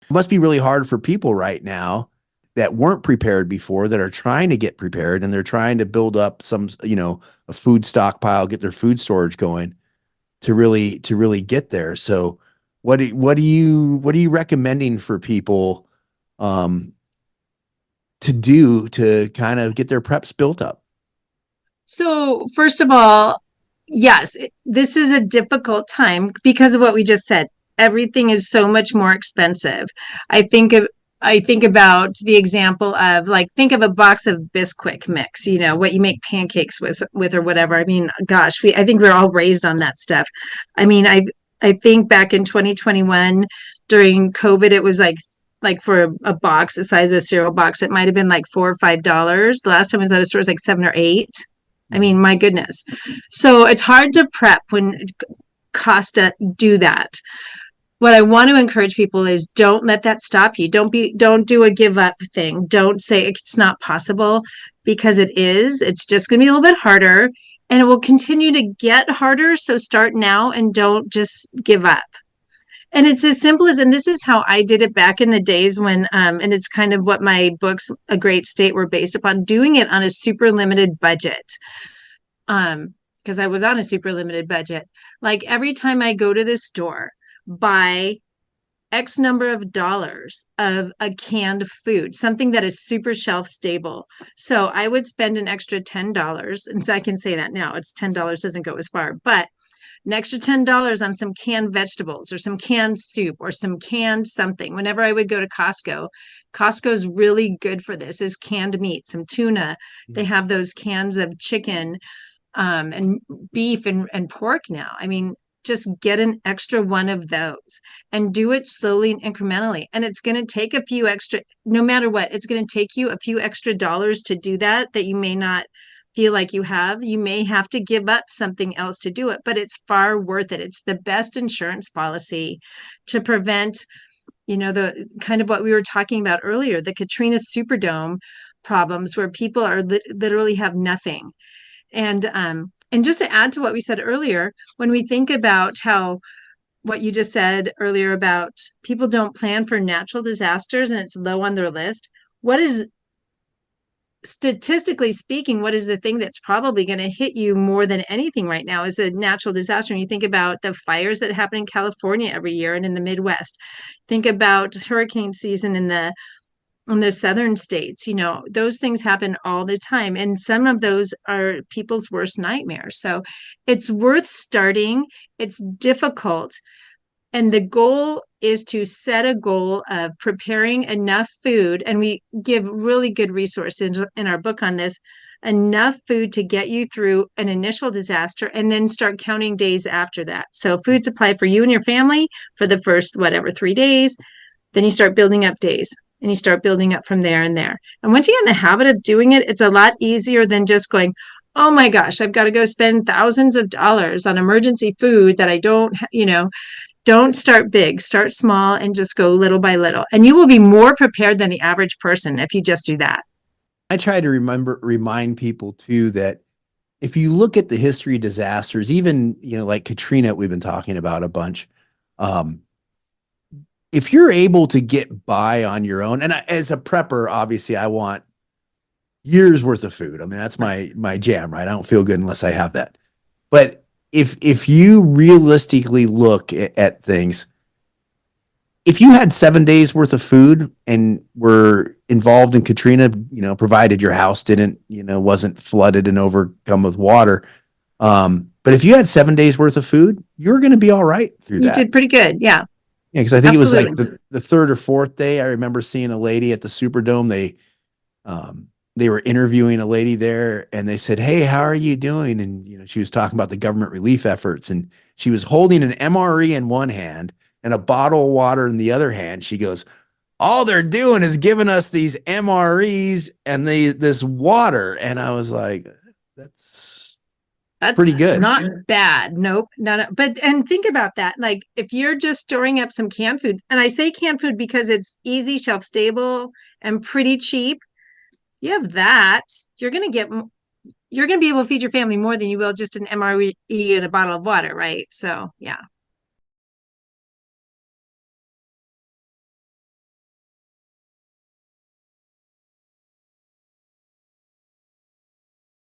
It must be really hard for people right now that weren't prepared before, that are trying to get prepared, and they're trying to build up some, a food stockpile, get their food storage going to really get there. So what are you recommending for people um to do to kind of get their preps built up? So, first of all, yes, this is a difficult time because of what we just said. Everything is so much more expensive. I think of I think about the example of, like, think of a box of Bisquick mix, what you make pancakes with or whatever. I mean, gosh, I think we're all raised on that stuff. I mean, I think back in 2021 during COVID, it was like for a box the size of a cereal box, it might have been like $4 or $5. The last time I was at a store, it was like 7 or 8. I Mhm. mean, my goodness. So it's hard to prep when Costa do that. What I want to encourage people is don't let that stop you. Don't do a give up thing. Don't say it's not possible, because it is. It's just going to be a little bit harder, and it will continue to get harder. So start now and don't just give up. And it's as simple as, and this is how I did it back in the days when, and it's kind of what my books, A Great State, were based upon, doing it on a super limited budget. Because I was on a super limited budget. Like, every time I go to the store, buy X number of dollars of a canned food, something that is super shelf stable. So I would spend an extra $10. And so I can say that now, it's $10 doesn't go as far, but an extra $10 on some canned vegetables or some canned soup or some canned something. Whenever I would go to Costco, Costco's really good for this, is canned meat, some tuna. They have those cans of chicken, and beef and pork now. I mean, just get an extra one of those and do it slowly and incrementally. And it's going to take a few extra, no matter what, it's going to take you a few extra dollars to do that you may not feel like you have. You may have to give up something else to do it, but it's far worth it. It's the best insurance policy to prevent, the kind of what we were talking about earlier, the Katrina Superdome problems, where people are literally have nothing. And just to add to what we said earlier, when we think about how, what you just said earlier about people don't plan for natural disasters and it's low on their list, what is, statistically speaking, what is the thing that's probably going to hit you more than anything right now is a natural disaster? And you think about the fires that happen in California every year and in the Midwest. Think about hurricane season in the southern states. Those things happen all the time, and some of those are people's worst nightmares. So it's worth starting. It's difficult, and the goal is to set a goal of preparing enough food, and we give really good resources in our book on this, enough food to get you through an initial disaster, and then start counting days after that. So food supply for you and your family for the first, whatever, 3 days. Then you start building up days, and you start building up from there and there. And once you get in the habit of doing it, it's a lot easier than just going, oh my gosh, I've got to go spend thousands of dollars on emergency food that I don't start big, start small, and just go little by little. And you will be more prepared than the average person if you just do that. I try to remind people too that if you look at the history of disasters, even like Katrina, we've been talking about a bunch. Um, if you're able to get by on your own, and as a prepper, obviously, I want years worth of food. I mean, that's my jam, right? I don't feel good unless I have that. But if you realistically look at things, if you had 7 days worth of food and were involved in Katrina, provided your house didn't, wasn't flooded and overcome with water. But if you had 7 days worth of food, you're going to be all right through You that. did pretty good. Yeah, Yeah, because I think it was like absolutely. the third or fourth day. I remember seeing a lady at the Superdome. They were interviewing a lady there, and they said, "Hey, how are you doing?" And she was talking about the government relief efforts, and she was holding an MRE in one hand and a bottle of water in the other hand. She goes, "All they're doing is giving us these MREs and this water," and I was like, "That's That's pretty good." not bad. Nope. Not, but, and think about that. Like, if you're just storing up some canned food, and I say canned food because it's easy, shelf stable, and pretty cheap, you have that, you're going to get, you're going to be able to feed your family more than you will just an MRE and a bottle of water, right? So, yeah.